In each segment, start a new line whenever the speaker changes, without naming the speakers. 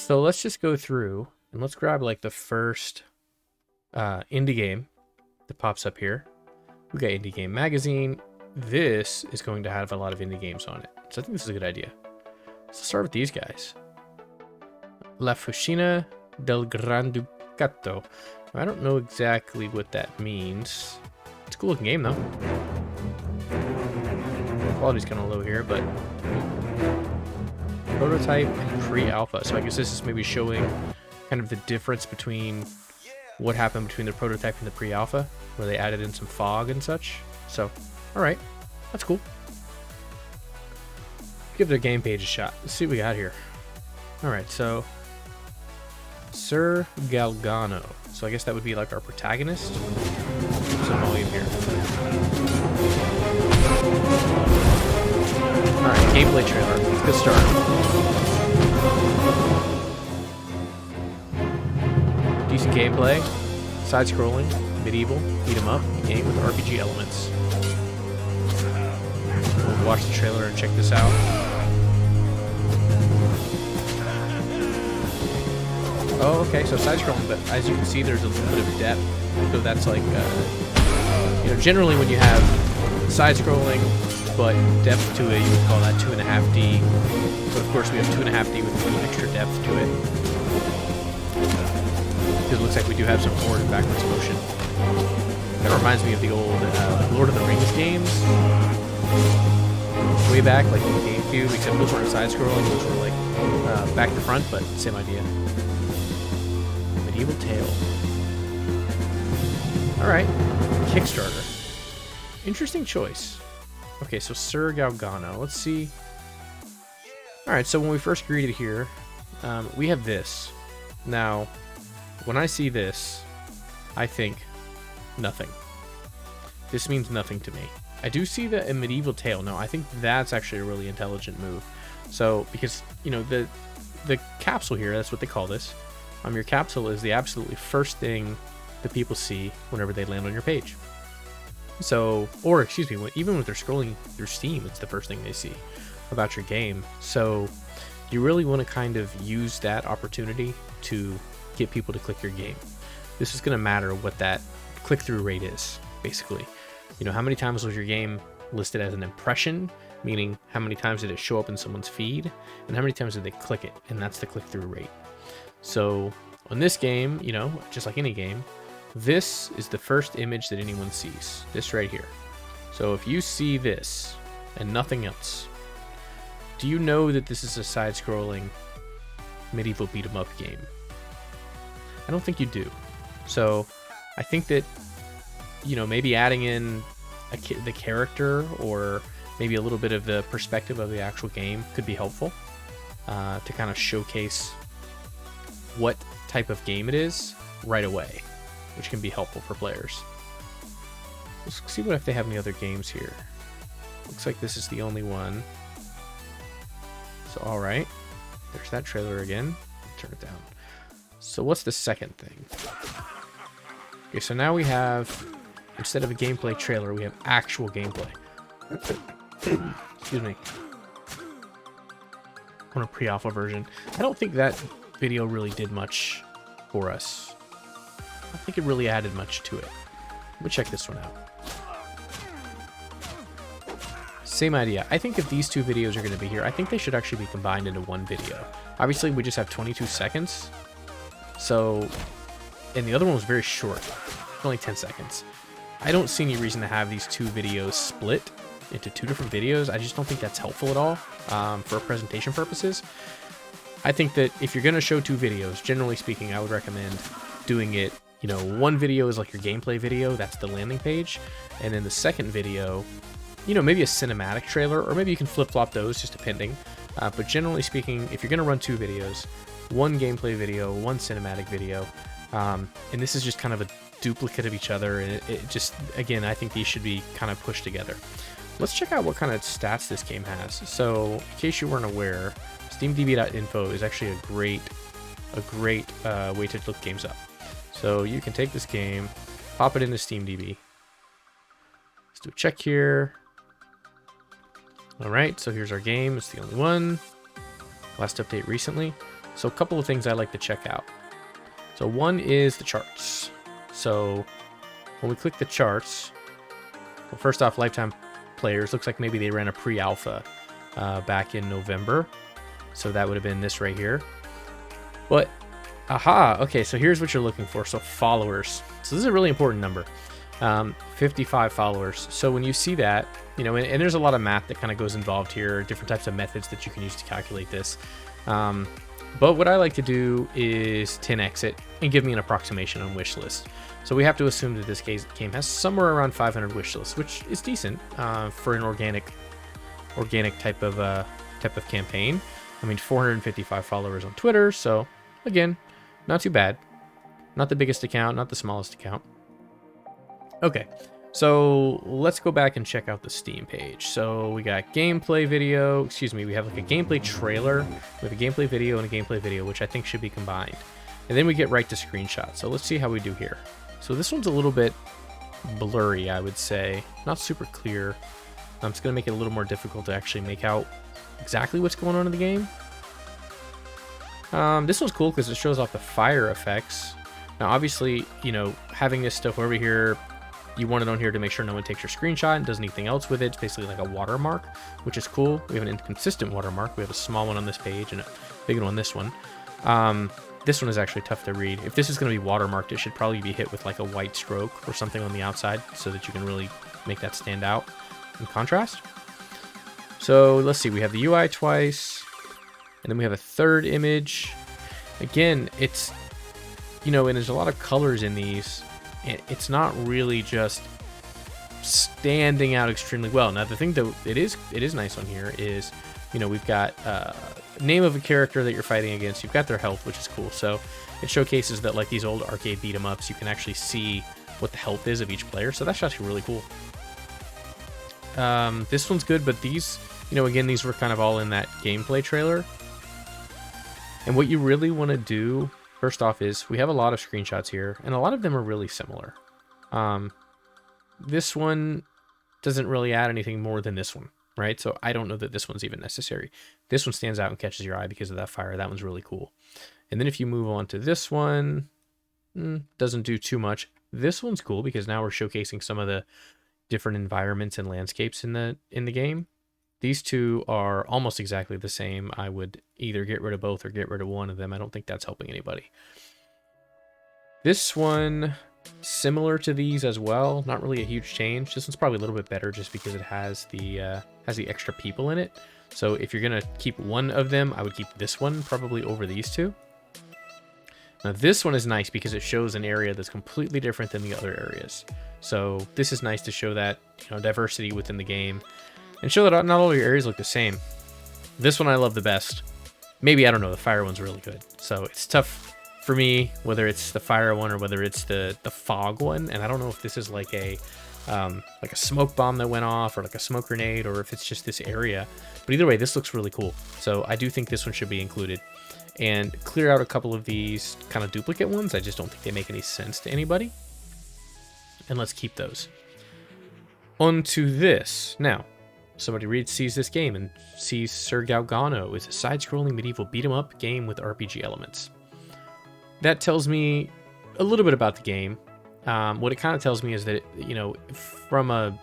So let's just go through and let's grab like the first indie game that pops up here. We got Indie Game Magazine. This is going to have a lot of indie games on it. So I think this is a good idea. So let's start with these guys. La Fucina del Gran Ducato. I don't know exactly what that means. It's a cool looking game though. Quality's kind of low here, but prototype and pre-alpha. So I guess this is maybe showing kind of the difference between what happened between the prototype and the pre-alpha, where they added in some fog and such. So, all right, that's cool. Give the game page a shot. Let's see what we got here. All right, so Sir Galgano. So I guess that would be like our protagonist. Some volume here. All right, gameplay trailer. Let's get started. Decent gameplay. Side-scrolling, medieval, beat 'em up, game with RPG elements. We'll watch the trailer and check this out. Oh, okay, so side-scrolling, but as you can see, there's a little bit of depth. So that's like, generally when you have side-scrolling, but depth to it, you would call that 2.5D. But of course, we have 2.5D with a little extra depth to it. It looks like we do have some forward and backwards motion. That reminds me of the old Lord of the Rings games. Way back, like in the GameCube, except those weren't side-scrolling, those were like back to front, but same idea. Medieval Tale. Alright, Kickstarter. Interesting choice. Okay, so Sir Galgano, let's see. Alright, so when we first greeted here, we have this. Now, when I see this, I think nothing. This means nothing to me. I do see that in Medieval Tale. No, I think that's actually a really intelligent move. So, because, the capsule here, that's what they call this. Your capsule is the absolutely first thing that people see whenever they land on your page. So, or excuse me, even when they're scrolling through Steam, it's the first thing they see about your game. So, you really want to kind of use that opportunity to get people to click your game. This is going to matter what that click-through rate is, basically. How many times was your game listed as an impression, meaning how many times did it show up in someone's feed, and how many times did they click it, and that's the click-through rate. So on this game, just like any game, this is the first image that anyone sees, this right here. So if you see this and nothing else, do you know that this is a side-scrolling medieval beat-em-up game? I don't think you do. So I think that, maybe adding in the character or maybe a little bit of the perspective of the actual game could be helpful to kind of showcase what type of game it is right away, which can be helpful for players. Let's see if they have any other games here. Looks like this is the only one. So, all right. There's that trailer again. Turn it down. So what's the second thing? Okay, so now we have, instead of a gameplay trailer, we have actual gameplay. Excuse me. On a pre-alpha version. I don't think that video really did much for us. I don't think it really added much to it. Let me check this one out. Same idea. I think if these two videos are going to be here, I think they should actually be combined into one video. Obviously, we just have 22 seconds. So, and the other one was very short, only 10 seconds. I don't see any reason to have these two videos split into two different videos. I just don't think that's helpful at all for presentation purposes. I think that if you're going to show two videos, generally speaking, I would recommend doing it, one video is like your gameplay video, that's the landing page, and then the second video, maybe a cinematic trailer, or maybe you can flip-flop those, just depending. But generally speaking, if you're going to run two videos, one gameplay video, one cinematic video, and this is just kind of a duplicate of each other, and it just, again, I think these should be kind of pushed together. Let's check out what kind of stats this game has. So, in case you weren't aware, SteamDB.info is actually a great way to look games up. So you can take this game, pop it into SteamDB. Let's do a check here. All right, so here's our game. It's the only one. Last update recently. So a couple of things I like to check out. So one is the charts. So when we click the charts, well, first off, lifetime players, looks like maybe they ran a pre-alpha back in November. So that would have been this right here. But, aha, okay, so here's what you're looking for. So followers. So this is a really important number. 55 followers. So when you see that, you know, and there's a lot of math that kind of goes involved here, different types of methods that you can use to calculate this. But what I like to do is 10x it and give me an approximation on wish list. So we have to assume that this game has somewhere around 500 wish lists, which is decent for an organic type of campaign. I mean, 455 followers on Twitter, so again, not too bad. Not the biggest account, not the smallest account. Okay, so let's go back and check out the Steam page. So we got gameplay video, excuse me, we have like a gameplay trailer, we have a gameplay video and a gameplay video, which I think should be combined. And then we get right to screenshots. So let's see how we do here. So this one's a little bit blurry, I would say. Not super clear. It's going to make it a little more difficult to actually make out exactly what's going on in the game. This one's cool because it shows off the fire effects. Now, obviously, you know, having this stuff over here, you want it on here to make sure no one takes your screenshot and does anything else with it. It's basically like a watermark, which is cool. We have an inconsistent watermark. We have a small one on this page and a big one on this one. This one is actually tough to read. If this is going to be watermarked, it should probably be hit with like a white stroke or something on the outside so that you can really make that stand out in contrast. So let's see, we have the UI twice, and then we have a third image. Again, it's, you know, and there's a lot of colors in these, and it's not really just standing out extremely well. Now, the thing that it is nice on here is, you know, we've got name of a character that you're fighting against. You've got their health, which is cool. So it showcases that, like these old arcade beat 'em ups, you can actually see what the health is of each player. So that's actually really cool. This one's good, but these, you know, again, these were kind of all in that gameplay trailer. And what you really want to do, first off, is we have a lot of screenshots here, and a lot of them are really similar. This one doesn't really add anything more than this one, right? So I don't know that this one's even necessary. This one stands out and catches your eye because of that fire. That one's really cool. And then if you move on to this one, doesn't do too much. This one's cool because now we're showcasing some of the different environments and landscapes in the game. These two are almost exactly the same. I would either get rid of both or get rid of one of them. I don't think that's helping anybody. This one, similar to these as well. Not really a huge change. This one's probably a little bit better just because it has the extra people in it. So if you're gonna keep one of them, I would keep this one probably over these two. Now this one is nice because it shows an area that's completely different than the other areas. So this is nice to show that, you know, diversity within the game and show that not all your areas look the same. This one I love the best. Maybe, I don't know, the fire one's really good. So it's tough for me, whether it's the fire one or whether it's the fog one. And I don't know if this is like a smoke bomb that went off or like a smoke grenade or if it's just this area. But either way, this looks really cool. So I do think this one should be included. And clear out a couple of these kind of duplicate ones. I just don't think they make any sense to anybody. And let's keep those. On to this. Now, somebody sees this game and sees Sir Galgano is a side-scrolling medieval beat-em-up game with RPG elements. That tells me a little bit about the game. What it kind of tells me is that, you know, from a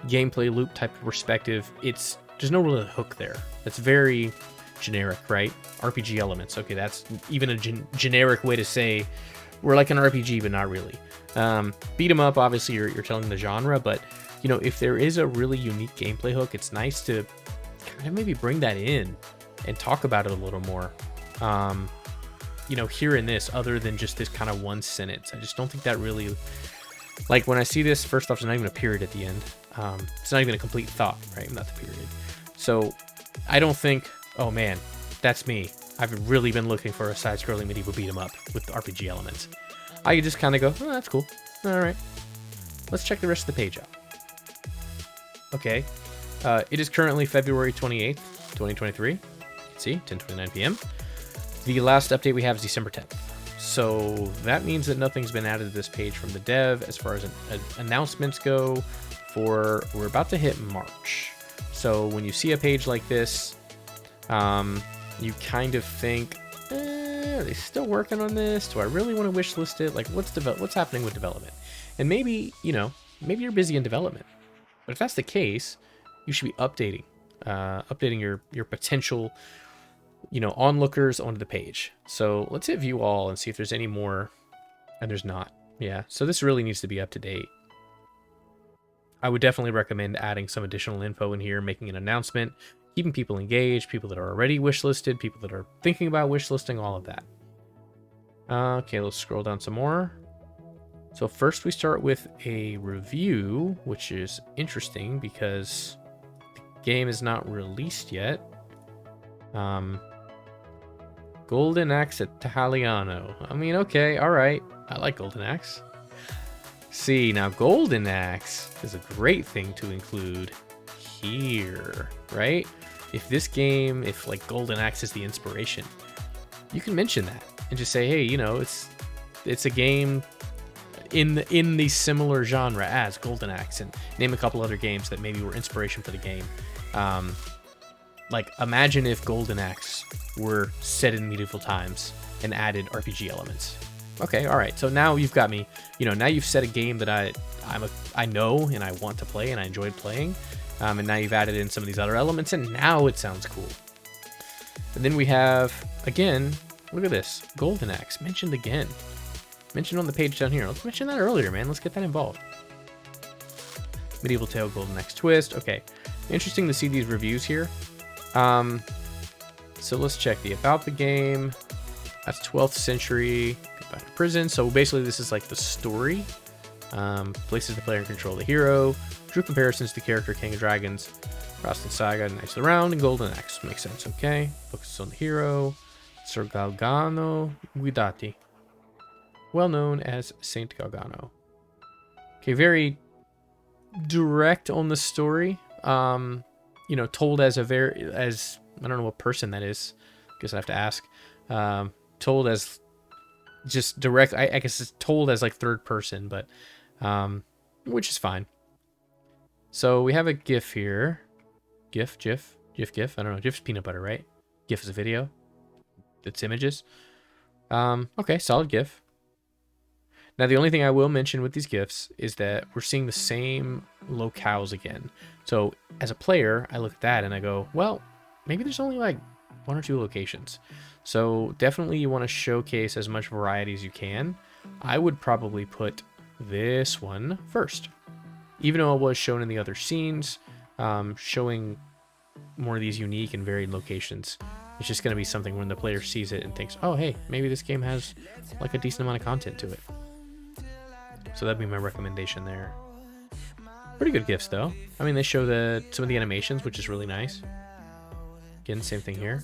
gameplay loop type of perspective, there's no real hook there. It's very generic, right? RPG elements. Okay, that's even a generic way to say we're like an RPG, but not really. Beat 'em up, obviously, you're telling the genre, but you know, if there is a really unique gameplay hook, it's nice to kind of maybe bring that in and talk about it a little more. You know, here in this, other than just this kind of one sentence, I just don't think that really, like when I see this, first off, there's not even a period at the end. It's not even a complete thought, right? Not the period. So I don't think, oh man, that's me. I've really been looking for a side-scrolling medieval beat-em-up with RPG elements. I could just kind of go, oh, that's cool. All right. Let's check the rest of the page out. Okay. It is currently February 28th, 2023. You can see, 10:29 p.m. The last update we have is December 10th. So that means that nothing's been added to this page from the dev as far as announcements go we're about to hit March. So when you see a page like this, you kind of think, they still working on this? Do I really want to wishlist it? Like, what's happening with development? And maybe, you know, maybe you're busy in development. But if that's the case, you should be updating your potential, you know, onlookers onto the page. So let's hit view all and see if there's any more. And there's not. Yeah, so this really needs to be up to date. I would definitely recommend adding some additional info in here, making an announcement, keeping people engaged, people that are already wishlisted, people that are thinking about wishlisting, all of that. Okay, let's scroll down some more. So first we start with a review, which is interesting because the game is not released yet. Golden Axe Italiano. I mean, okay, all right. I like Golden Axe. See, now Golden Axe is a great thing to include here, right? If this game, if like Golden Axe is the inspiration, you can mention that and just say, hey, you know, it's a game in the similar genre as Golden Axe, and name a couple other games that maybe were inspiration for the game. Like, imagine if Golden Axe were set in medieval times and added RPG elements. Okay, all right. So now you've got me. You know, now you've set a game that I know and I want to play and I enjoyed playing. And now you've added in some of these other elements, and now it sounds cool. And then we have, again, look at this, Golden Axe mentioned again. Mentioned on the page down here. Let's mention that earlier, man. Let's get that involved. Medieval Tale, Golden Axe Twist. Okay, interesting to see these reviews here. So let's check the about the game. That's 12th century. Goodbye to prison. So basically, this is like the story. Places the player in control of the hero. Drew comparisons to character King of Dragons, Frosted Saga, Knights of the Round, and Golden Axe. Makes sense. Okay. Focuses on the hero. Sir Galgano Guidati, well known as Saint Galgano. Okay, very direct on the story. You know, told as I don't know what person that is. Guess I have to ask. Told as just direct. I guess it's told as like third person, but which is fine. So we have a GIF here. GIF. I don't know. GIF's peanut butter, right? GIF is a video. It's images. Okay, solid GIF. Now, the only thing I will mention with these GIFs is that we're seeing the same locales again. So as a player, I look at that and I go, well, maybe there's only like 1 or 2 locations. So definitely you want to showcase as much variety as you can. I would probably put this one first. Even though it was shown in the other scenes, showing more of these unique and varied locations. It's just going to be something when the player sees it and thinks, oh, hey, maybe this game has like a decent amount of content to it. So that'd be my recommendation there. Pretty good GIFs, though. I mean, they show some of the animations, which is really nice. Again, same thing here.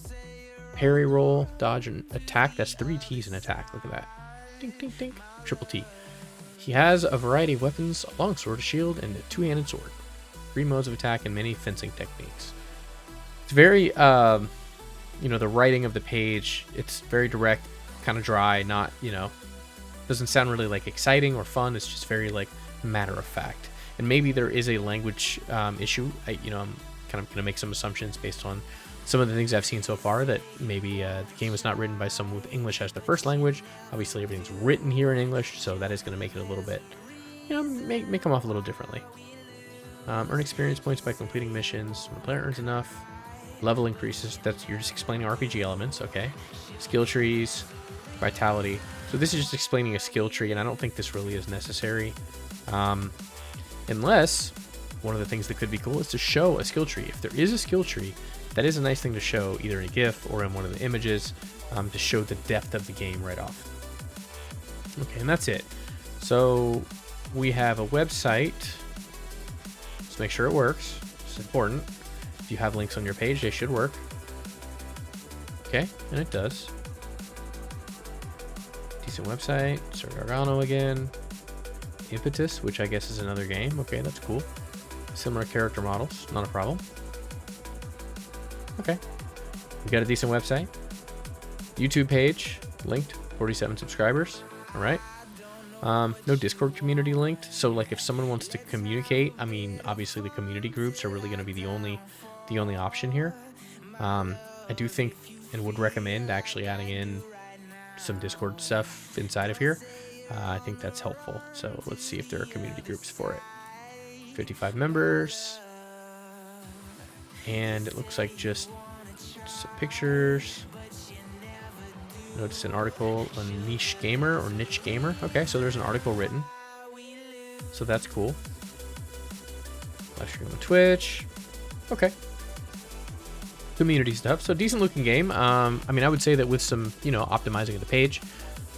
Parry, roll, dodge, and attack. That's 3 T's in attack. Look at that. Dink, dink, dink. Triple T. He has a variety of weapons, a longsword, a shield, and a 2-handed sword. 3 modes of attack and many fencing techniques. It's very, you know, the writing of the page, it's very direct, kind of dry, not, you know, doesn't sound really like exciting or fun. It's just very like matter of fact. And maybe there is a language issue. You know, I'm kind of going to make some assumptions based on some of the things I've seen so far, that maybe the game was not written by someone with English as their first language. Obviously, everything's written here in English, so that is going to make it a little bit, you know, may come off a little differently. Earn experience points by completing missions. When the player earns enough, level increases. You're just explaining RPG elements, okay? Skill trees, vitality. So this is just explaining a skill tree, and I don't think this really is necessary. Unless one of the things that could be cool is to show a skill tree. If there is a skill tree, that is a nice thing to show either in a GIF or in one of the images, to show the depth of the game right off. Okay, and that's it. So we have a website. Let's make sure it works. It's important. If you have links on your page, they should work. Okay, and it does. Decent website. Sir Galgano again. Impetus, which I guess is another game. Okay, that's cool. Similar character models, not a problem. Okay, we got a decent website. YouTube page linked, 47 subscribers. All right. No Discord community linked. So like if someone wants to communicate, I mean, obviously the community groups are really going to be the only option here. I do think and would recommend actually adding in some Discord stuff inside of here. I think that's helpful. So let's see if there are community groups for it. 55 members. And it looks like just some pictures. Notice an article on niche gamer or niche gamer. Okay, so there's an article written. So that's cool. Live stream on Twitch. Okay. Community stuff. So decent looking game. I mean, I would say that with some, you know, optimizing of the page.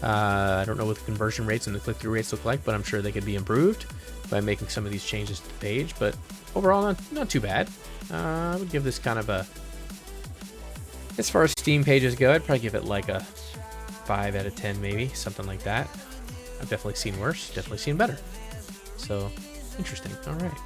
I don't know what the conversion rates and the click-through rates look like, but I'm sure they could be improved by making some of these changes to the page. But overall, not too bad. I would give this kind of a... As far as Steam pages go, I'd probably give it like a 5 out of 10 maybe, something like that. I've definitely seen worse, definitely seen better. So, interesting. All right.